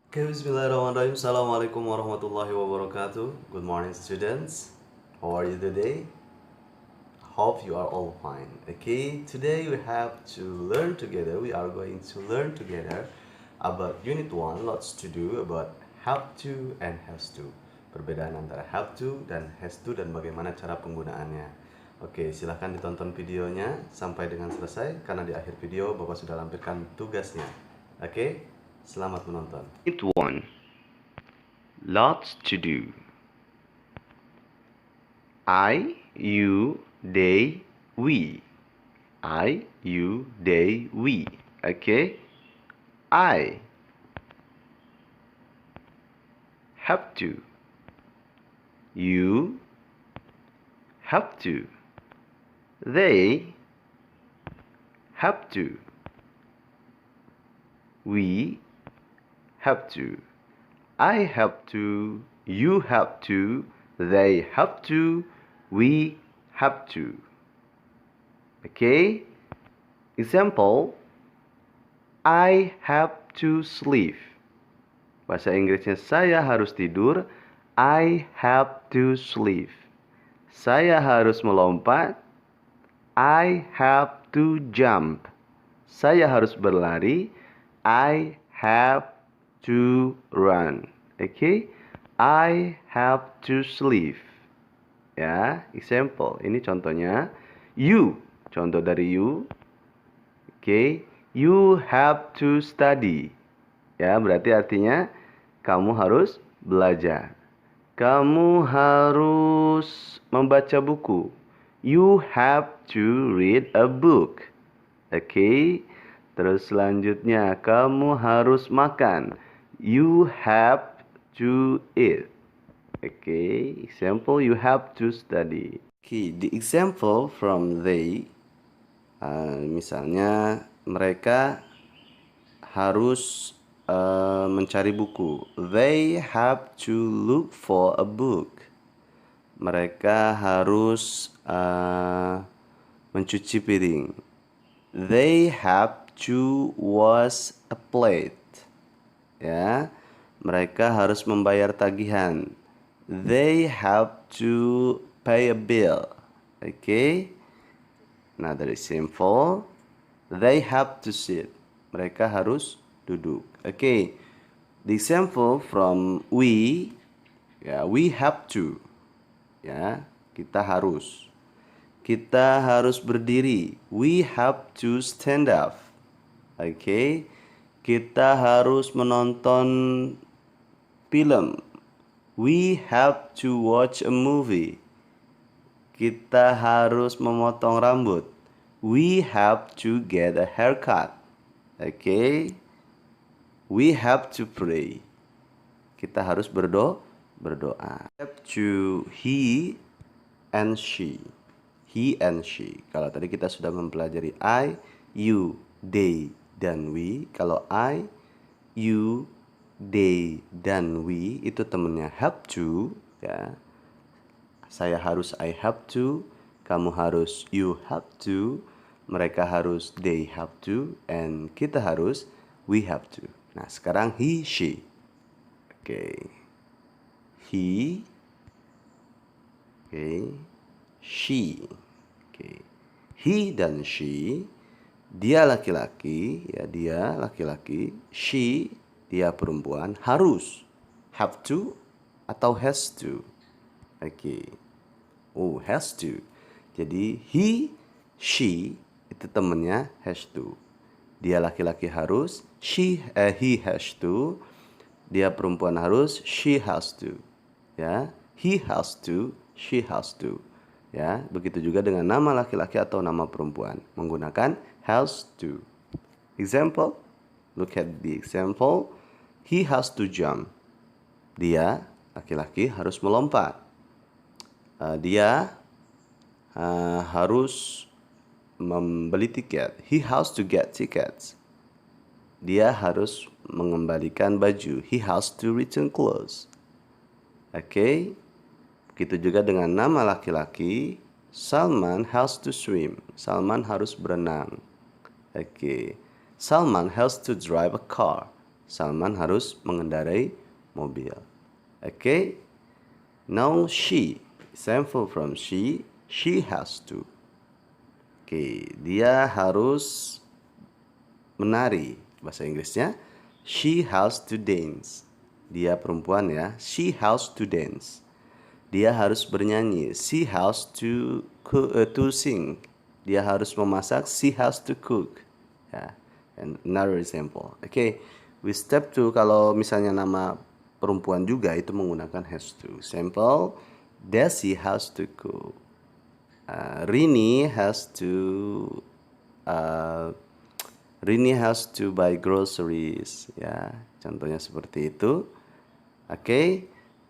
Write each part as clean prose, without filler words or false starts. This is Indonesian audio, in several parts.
Okay, Bismillahirrahmanirrahim. Assalamualaikum warahmatullahi wabarakatuh. Good morning, students. How are you today? Hope you are all fine. Okay, today we have to learn together. We are going to learn together about Unit 1, lots to do about have to and has to. Perbedaan antara have to dan has to dan bagaimana cara penggunaannya. Oke, silahkan ditonton videonya sampai dengan selesai karena di akhir video Bapak sudah lampirkan tugasnya. Oke, selamat menonton. Unit 1. Lots to do. I, you, they, we. I, you, they, we. Okay? I have to. You have to. They have to. We have to. I have to. You have to. They have to. We have to. Okay? Example, I have to sleep. Bahasa Inggrisnya saya harus tidur. I have to sleep. Saya harus melompat. I have to jump. Saya harus berlari. I have to run. Okay? I have to sleep. Ya, example. Ini contohnya. You. Contoh dari you. Okay? You have to study. Ya, berarti artinya kamu harus belajar. Kamu harus membaca buku. You have to read a book. Oke. Terus selanjutnya, kamu harus makan. You have to eat. Oke. Example, you have to study. Oke, the example from they. Misalnya, mereka harus mencari buku. They have to look for a book. Mereka harus mencuci piring. They have to wash a plate. Ya, mereka harus membayar tagihan. They have to pay a bill. Okay? Nah, dari simple. They have to sit. Mereka harus duduk. Okay. The example from we. Ya, we have to. Ya, kita harus. Kita harus berdiri. We have to stand up. Okay. Kita harus menonton film. We have to watch a movie. Kita harus memotong rambut. We have to get a haircut. Okay. We have to pray. Kita harus berdoa. Have to he and she. He and she. Kalau tadi kita sudah mempelajari I, you, they, dan we. Kalau I, you, they, dan we itu temennya have to, ya. Saya harus, I have to. Kamu harus, you have to. Mereka harus, they have to. And kita harus, we have to. Nah, sekarang he, she. Oke. He. Oke. She. Oke. He dan she. Dia laki-laki. Ya, dia laki-laki. She. Dia perempuan. Harus. Have to. Atau has to. Oke. Oh, has to. Jadi he, she itu temennya has to. Dia laki-laki harus, he has to. Dia perempuan harus, she has to. Ya, he has to, she has to. Ya, begitu juga dengan nama laki-laki atau nama perempuan menggunakan has to. Example, look at the example. He has to jump. Dia laki-laki harus melompat. Dia harus membeli tiket. He has to get tickets. Dia harus mengembalikan baju. He has to return clothes. Oke. Begitu juga dengan nama laki-laki. Salman has to swim. Salman harus berenang. Oke. Salman has to drive a car. Salman harus mengendarai mobil. Okay? Now she. Example from she. She has to. Oke, dia harus menari. Bahasa Inggrisnya, she has to dance. Dia perempuan ya, she has to dance. Dia harus bernyanyi, she has to sing. Dia harus memasak, she has to cook. Ya, and another example. Oke, with step 2 kalau misalnya nama perempuan juga itu menggunakan has to. Example, Desi has to cook. Rini has to buy groceries, ya. Contohnya seperti itu. Oke.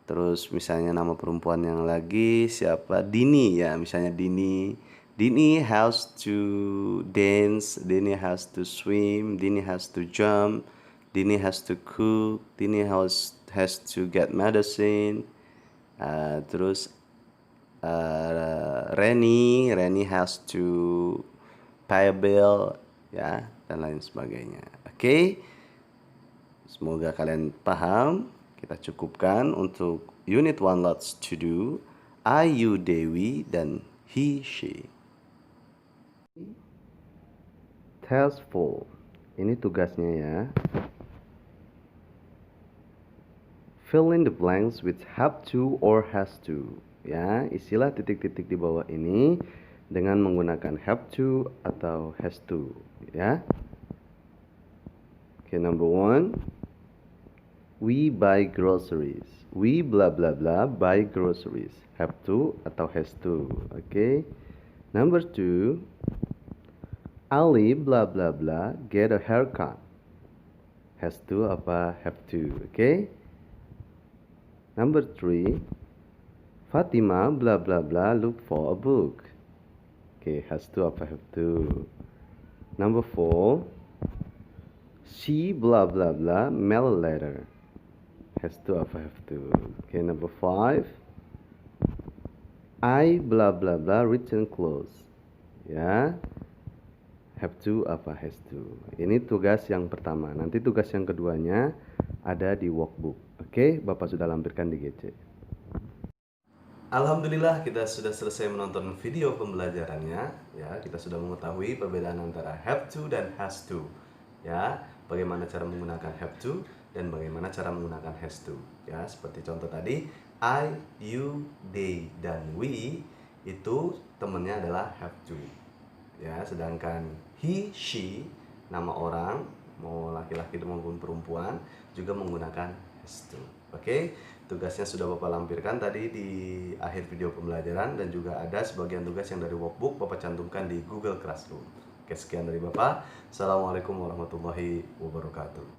Terus misalnya nama perempuan yang lagi siapa? Dini ya, misalnya Dini. Dini has to dance, Dini has to swim, Dini has to jump, Dini has to cook, Dini has to get medicine. Terus Reni has to pay a bill, ya, dan lain sebagainya. Oke. Semoga kalian paham. Kita cukupkan untuk unit 1 lots to do. I, you, Dewi, dan he, she. Task 4. Ini tugasnya ya. Fill in the blanks with have to or has to. Ya, isilah titik-titik di bawah ini dengan menggunakan have to atau has to, ya. Okay, number 1. We buy groceries. We blah blah blah buy groceries. Have to atau has to. Okay. Number 2. Ali blah blah blah get a haircut. Has to apa have to. Okay. Number 3. Fatima blah blah blah look for a book. Okay, has to apa have to. Number 4. She blah blah blah mail a letter. Has to apa have to. Okay, number 5. I blah blah blah return clothes. Ya. Have to apa has to. Ini tugas yang pertama. Nanti tugas yang keduanya ada di workbook. Oke, Bapak sudah lampirkan di GC. Alhamdulillah kita sudah selesai menonton video pembelajarannya. Ya, kita sudah mengetahui perbedaan antara have to dan has to. Ya, bagaimana cara menggunakan have to dan bagaimana cara menggunakan has to. Ya, seperti contoh tadi, I, you, they, dan we itu temennya adalah have to. Ya, sedangkan he, she, nama orang, mau laki-laki maupun perempuan juga menggunakan has to. Oke, tugasnya sudah Bapak lampirkan tadi di akhir video pembelajaran dan juga ada sebagian tugas yang dari workbook Bapak cantumkan di Google Classroom. Oke, sekian dari Bapak. Assalamualaikum warahmatullahi wabarakatuh.